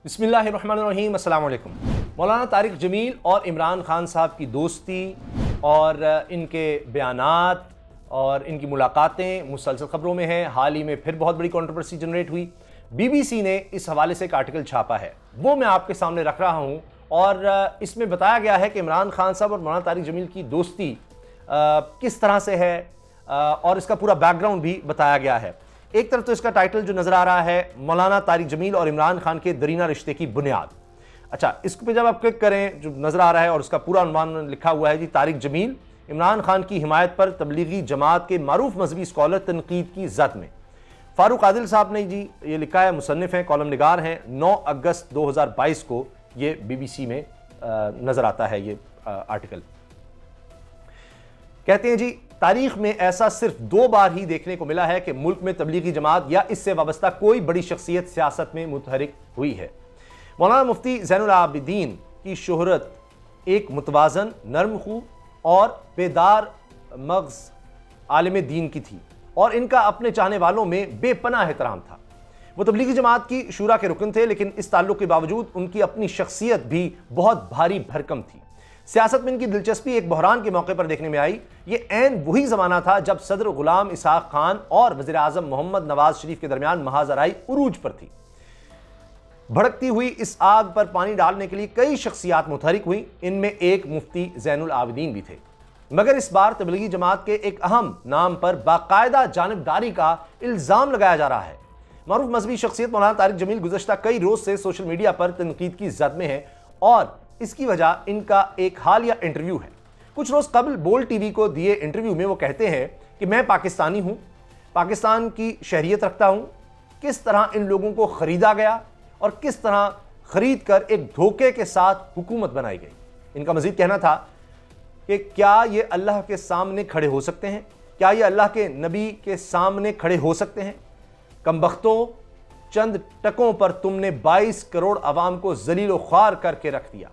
बिस्मिल्लाहिर्रहमानिर्रहीम, अस्सलाम वालेकुम। मौलाना तारिक जमील और इमरान खान साहब की दोस्ती और इनके बयानात और इनकी मुलाकातें मुसलसल खबरों में हैं। हाल ही में फिर बहुत बड़ी कंट्रोवर्सी जनरेट हुई। BBC ने इस हवाले से एक आर्टिकल छापा है, वो मैं आपके सामने रख रहा हूँ। और इसमें बताया गया है कि इमरान खान साहब और मौलाना तारिक जमील की दोस्ती किस तरह से है और इसका पूरा बैकग्राउंड भी बताया गया है। एक तरफ तो इसका टाइटल जो नजर आ रहा है, मौलाना तारिक जमील और इमरान खान के दरीना रिश्ते की बुनियाद। अच्छा, इस पे जब आप क्लिक करें, जो नजर आ रहा है और उसका पूरा अनुमान लिखा हुआ है जी, तारिक जमील इमरान खान की हिमायत पर तबलीगी जमात के मारूफ मजहबी स्कॉलर तनकीद की जद में। फारूक आदिल साहब ने जी ये लिखा है, मुसन्निफ हैं, कॉलम निगार हैं। 9 अगस्त 2022 को ये BBC में नजर आता है ये आर्टिकल। कहते हैं जी, तारीख में ऐसा सिर्फ 2 बार ही देखने को मिला है कि मुल्क में तबलीगी जमात या इससे वाबस्ता कोई बड़ी शख्सियत सियासत में मुतहरिक हुई है। मौलाना मुफ्ती ज़ैनुल आबिदीन की शोहरत एक मुतवाज़न, नरम खू और बेदार मग़ज़ आलिम दीन की थी और इनका अपने चाहने वालों में बेपनाह एहतराम था। वो तबलीगी जमात की शूरा के रुकन थे, लेकिन इस ताल्लुक के बावजूद उनकी अपनी शख्सियत भी बहुत भारी भरकम थी। सियासत में इनकी दिलचस्पी एक बहरान के मौके पर देखने में आई। ये ऐन वही ज़माना था जब सदर गुलाम इसहाक खान और वज़ीर आज़म मोहम्मद नवाज शरीफ के दरमियान महाजराई उरूज पर थी। भड़कती हुई इस आग पर पानी डालने के लिए कई शख्सियात मुतहरिक हुई, इनमें एक मुफ्ती ज़ैनुल आबिदीन भी थे। मगर इस बार तबलीगी जमात के एक अहम नाम पर बाकायदा जानिबदारी का इल्ज़ाम लगाया जा रहा है। मारूफ मजहबी शख्सियत मौलाना तारिक जमील गुज़श्ता कई रोज़ से सोशल मीडिया पर तनकीद की जद में है और इसकी वजह इनका एक हालिया इंटरव्यू है। कुछ रोज कबल बोल टीवी को दिए इंटरव्यू में वो कहते हैं कि मैं पाकिस्तानी हूं, पाकिस्तान की शहरियत रखता हूं। किस तरह इन लोगों को खरीदा गया और किस तरह खरीद कर एक धोखे के साथ हुकूमत बनाई गई। इनका मजीद कहना था कि क्या ये अल्लाह के सामने खड़े हो सकते हैं, क्या ये अल्लाह के नबी के सामने खड़े हो सकते हैं। कमबख्तों, चंद टकों पर तुमने 22 करोड़ अवाम को जलीलो ख्वार करके रख दिया।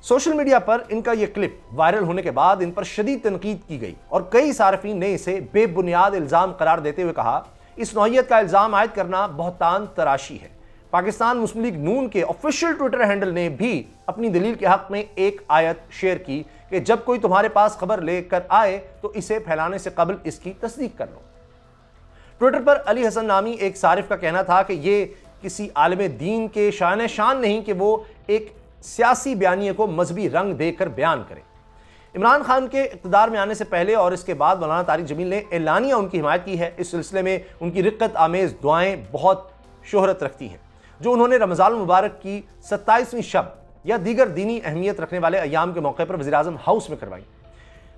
सोशल मीडिया पर इनका यह क्लिप वायरल होने के बाद इन पर शदीद तनकीद की गई और कई सार्फिन ने इसे बेबुनियाद इल्जाम करार देते हुए कहा, इस नौइयत का इल्जाम आयद करना बहतान तराशी है। पाकिस्तान मुस्लिम लीग नून के ऑफिशियल ट्विटर हैंडल ने भी अपनी दलील के हक में एक आयत शेयर की कि जब कोई तुम्हारे पास खबर लेकर आए तो इसे फैलाने से कबल इसकी तस्दीक कर लो। ट्विटर पर अली हसन नामी एक सारिफ का कहना था कि ये किसी आलिम दीन के शान शान नहीं कि वो एक सियासी बयानिए को मजहबी रंग देकर बयान करें। इमरान खान के इक़्तिदार में आने से पहले और इसके बाद मौलाना तारिक जमील ने एलानिया उनकी हिमायत की है। इस सिलसिले में उनकी रिक्कत आमेज़ दुआएं बहुत शोहरत रखती हैं, जो उन्होंने रमज़ान मुबारक की 27वीं शब या दीगर दीनी अहमियत रखने वाले अयाम के मौके पर वज़ीर आज़म हाउस में करवाई।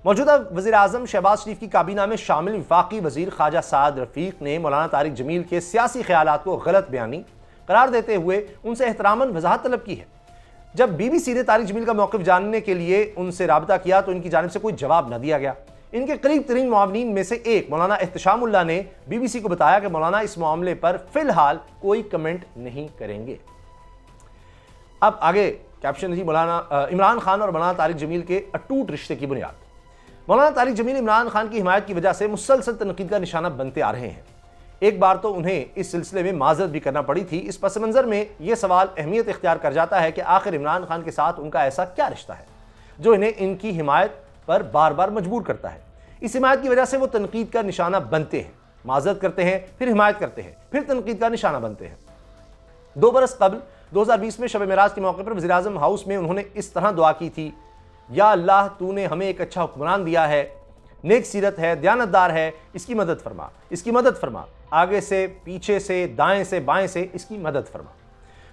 मौजूदा वज़ीर आज़म शहबाज शरीफ की काबीना में शामिल वफाकी वज़ीर ख्वाजा साद रफ़ीक ने मौलाना तारिक जमील के सियासी ख्यालात को गलत बयानी करार देते हुए उनसे एहतरामन वजाहत तलब की है। जब BBC ने तारिक जमील का मौक़िफ़ जानने के लिए उनसे राबता किया तो इनकी जानिब से कोई जवाब न दिया गया। इनके करीब तरीन मुआवनीन में से एक मौलाना एहतशामुल्लाह ने BBC को बताया कि मौलाना इस मामले पर फिलहाल कोई कमेंट नहीं करेंगे। अब आगे कैप्शन जी, मौलाना इमरान खान और मौलाना तारिक जमील के अटूट रिश्ते की बुनियाद। मौलाना तारिक जमील इमरान खान की हिमायत की वजह से मुसलसल तनकीद का निशाना बनते आ रहे हैं। एक बार तो उन्हें इस सिलसिले में माजरत भी करना पड़ी थी। इस पस मंज़र में यह सवाल अहमियत इख्तियार कर जाता है कि आखिर इमरान खान के साथ उनका ऐसा क्या रिश्ता है जो इन्हें इनकी हिमायत पर बार बार मजबूर करता है। इस हिमायत की वजह से वो तनकीद का निशाना बनते हैं, माजरत करते हैं, फिर हिमायत करते हैं, फिर तनकीद का निशाना बनते हैं। 2 बरस कबल 2020 में शब मेराज के मौके पर वज़ीर आज़म हाउस में उन्होंने इस तरह दुआ की थी, या अल्लाह तूने हमें एक अच्छा हुक्मरान दिया है, नेक सीरत है, दयानतदार है, इसकी मदद फरमा, इसकी मदद फरमा, आगे से, पीछे से, दाएं से, बाएं से इसकी मदद फरमा।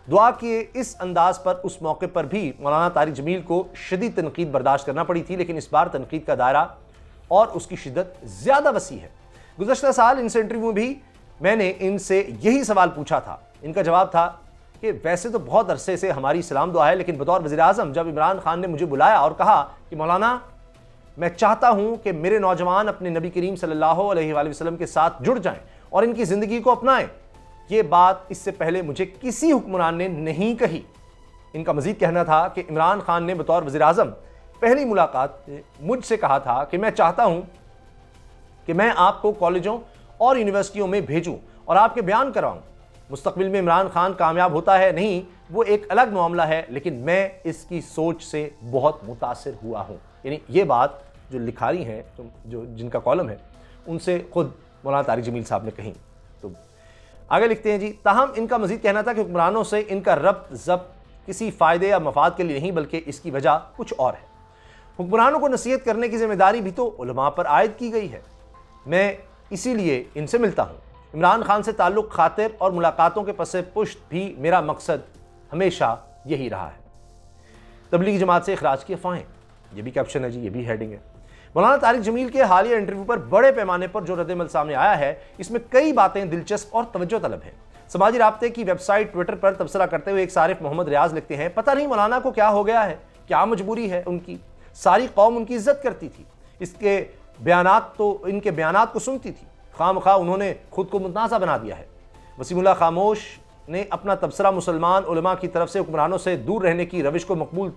दुआ के इस अंदाज पर उस मौके पर भी मौलाना तारिक जमील को शदीद तनकीद बर्दाश्त करना पड़ी थी, लेकिन इस बार तनकीद का दायरा और उसकी शिद्दत ज़्यादा वसी है। गुज़श्ता साल इनसे इंटरव्यू में भी मैंने इनसे यही सवाल पूछा था। इनका जवाब था कि वैसे तो बहुत अरसे से हमारी सलाम दुआ है, लेकिन बतौर वज़ीर आज़म जब इमरान खान ने मुझे बुलाया और कहा कि मौलाना मैं चाहता हूं कि मेरे नौजवान अपने नबी करीम सल्लल्लाहु अलैहि वसल्लम के साथ जुड़ जाएं और इनकी ज़िंदगी को अपनाएं, ये बात इससे पहले मुझे किसी हुक्मरान ने नहीं कही। इनका मजीद कहना था कि इमरान खान ने बतौर वज़ीर आज़म पहली मुलाकात मुझसे कहा था कि मैं चाहता हूं कि मैं आपको कॉलेजों और यूनिवर्सिटियों में भेजूं और आपके बयान कराऊं। मुस्तकबिल में इमरान खान कामयाब होता है नहीं, वो एक अलग मामला है, लेकिन मैं इसकी सोच से बहुत मुतासिर हुआ हूँ। यानी ये बात जो लिखारी हैं, जो जिनका कॉलम है, उनसे खुद मौलाना तारिक जमील साहब ने कही। तो आगे लिखते हैं जी, ताहम इनका मजीद कहना था कि हुक्मरानों से इनका रब्त ज़ब्त किसी फ़ायदे या मफाद के लिए नहीं, बल्कि इसकी वजह कुछ और है। हुक्मरानों को नसीहत करने की जिम्मेदारी भी तो उलमा पर आयद की गई है। मैं इसीलिए इनसे मिलता हूँ। इमरान खान से ताल्लुक़ खातिर और मुलाकातों के पसे पुश्त भी मेरा मकसद हमेशा यही रहा है। तबलीगी जमात से इखराज की अफवाहें, ये भी कैप्शन है जी, ये भी हेडिंग है। मौलाना तारिक जमील के हालिया इंटरव्यू पर बड़े पैमाने पर जो रद्द-ए-अमल सामने आया है, इसमें कई बातें दिलचस्प और तवज्जो तलब हैं। समाजी राब्ते की वेबसाइट ट्विटर पर तबसरा करते हुए एक सारिफ मोहम्मद रियाज लिखते हैं, पता नहीं मौलाना को क्या हो गया है, क्या मजबूरी है उनकी, सारी कौम उनकी इज्जत करती थी, इनके बयानात को सुनती थी, खामखा उन्होंने खुद को मुतनाज़ा बना दिया है। वसीमुल्लाह खामोश ने अपना तबसरा मुसलमान उलमा की तरफ से हुक्मरानों से दूर रहने की रविश को मकबूल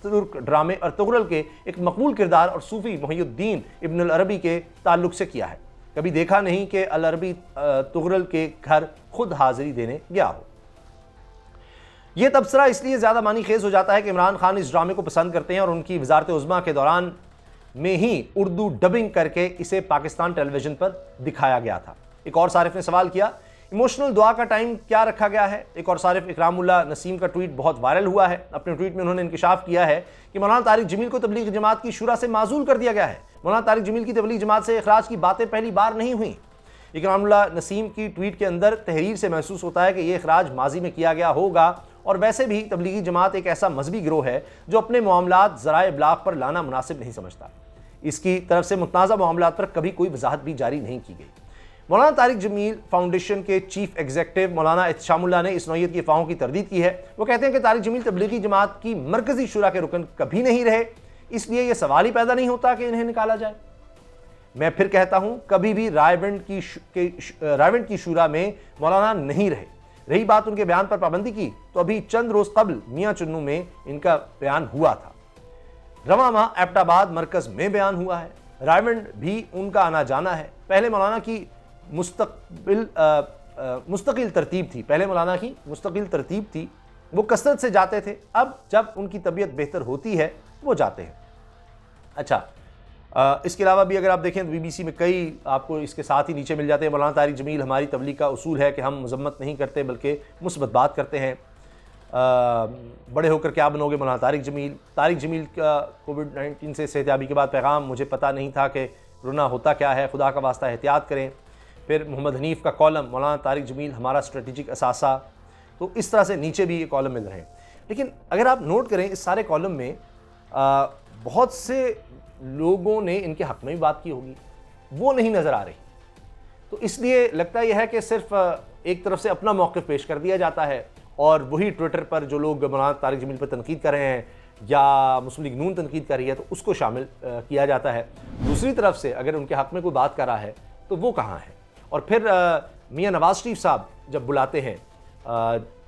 तुर्क ड्रामे और तुगरल के एक मकबूल किरदार और सूफी मुहियुद्दीन इब्न अल अरबी के ताल्लुक से किया है। कभी देखा नहीं कि अल अरबी तुगरल के घर खुद हाजिरी देने गया हो। यह तबसरा इसलिए ज़्यादा मानी खेज हो जाता है कि इमरान खान इस ड्रामे को पसंद करते हैं और उनकी वजारत उज़्मा के दौरान में ही उर्दू डबिंग करके इसे पाकिस्तान टेलीविजन पर दिखाया गया था। एक और सारिफ ने सवाल किया, इमोशनल दुआ का टाइम क्या रखा गया है। एक और सारिफ इकरामुल्लाह नसीम का ट्वीट बहुत वायरल हुआ है। अपने ट्वीट में उन्होंने इंकिशाफ किया है कि मौलाना तारिक जमील को तबलीग जमात की शुरा से माजूल कर दिया गया है। मौलाना तारिक जमील की तबलीग जमात से इखराज की बातें पहली बार नहीं हुई। इकरामुल्लाह नसीम की ट्वीट के अंदर तहरीर से महसूस होता है कि यह इखराज माजी में किया गया होगा, और वैसे भी तबलीगी जमात एक ऐसा मजहबी गिरोह है जो अपने मामलात ज़राए इब्लाग पर लाना मुनासिब नहीं समझता। इसकी तरफ से मुतनाज़ा मामलात पर कभी कोई वजाहत भी जारी नहीं की गई। मौलाना तारिक जमील फाउंडेशन के चीफ एग्जीक्यूटिव मौलाना एहतशामुल्लाह ने इस नौइयत की अफवाहों की तरदीद की है। वो कहते हैं कि तारिक जमील तबलीगी जमात की मरकजी शुरा के रुकन कभी नहीं रहे, इसलिए यह सवाल ही पैदा नहीं होता कि इन्हें निकाला जाए। मैं फिर कहता हूं, कभी भी रायवेंट की शुरा में मौलाना नहीं रहे। रही बात उनके बयान पर पाबंदी की, तो अभी चंद रोज कबल मियां चुन्नू में इनका बयान हुआ था। रवा माह एबटाबाद मरकज में बयान हुआ है। रायवेंट भी उनका आना जाना है। पहले मौलाना की मुस्तकिल तरतीब थी, वो कसरत से जाते थे। अब जब उनकी तबीयत बेहतर होती है वो जाते हैं। अच्छा, इसके अलावा भी अगर आप देखें तो BBC में कई आपको इसके साथ ही नीचे मिल जाते हैं। मौलाना तारिक जमील, हमारी तबलीग का उसूल है कि हम मजम्मत नहीं करते बल्कि मुस्बत बात करते हैं। बड़े होकर क्या बनोगे मौलाना तारिक जमील का कोविड-19 से सेहतयाबी के बाद पैगाम, मुझे पता नहीं था कि कोरोना होता क्या है, खुदा का वास्ता एहतियात करें। फिर मोहम्मद हनीफ का कॉलम, मौलाना तारिक जमील हमारा स्ट्रेटेजिक असासा। तो इस तरह से नीचे भी ये कॉलम मिल रहे हैं। लेकिन अगर आप नोट करें इस सारे कॉलम में बहुत से लोगों ने इनके हक़ में भी बात की होगी, वो नहीं नज़र आ रही। तो इसलिए लगता यह है कि सिर्फ एक तरफ से अपना मौक़िफ़ पेश कर दिया जाता है और वही ट्विटर पर जो लोग मौलाना तारिक जमील पर तनकीद कर रहे हैं या मुस्लिम लीग नून तनकीद कर रही है तो उसको शामिल किया जाता है। दूसरी तरफ से अगर उनके हक़ में कोई बात कर रहा है तो वो कहाँ है। और फिर मियाँ नवाज शरीफ साहब जब बुलाते हैं,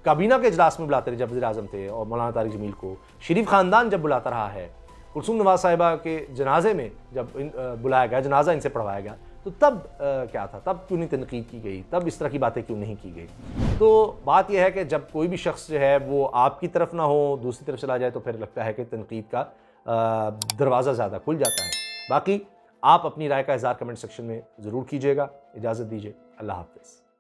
काबीना के इजलास में बुलाते रहे जब वज़ीर आज़म थे, और मौलाना तारिक जमील को शरीफ ख़ानदान जब बुलाता रहा है, कुलसूम नवाज साहिबा के जनाजे में जब बुलाया गया, जनाजा इनसे पढ़वाया गया, तो तब क्या था, तब क्यों नहीं तनकीद की गई, तब इस तरह की बातें क्यों नहीं की गई। तो बात यह है कि जब कोई भी शख्स जो है वो आपकी तरफ ना हो, दूसरी तरफ चला जाए, तो फिर लगता है कि तनकीद का दरवाज़ा ज़्यादा खुल जाता है। बाकी आप अपनी राय का इज़हार कमेंट सेक्शन में ज़रूर कीजिएगा। इजाज़त दीजिए, अल्लाह हाफ़िज़।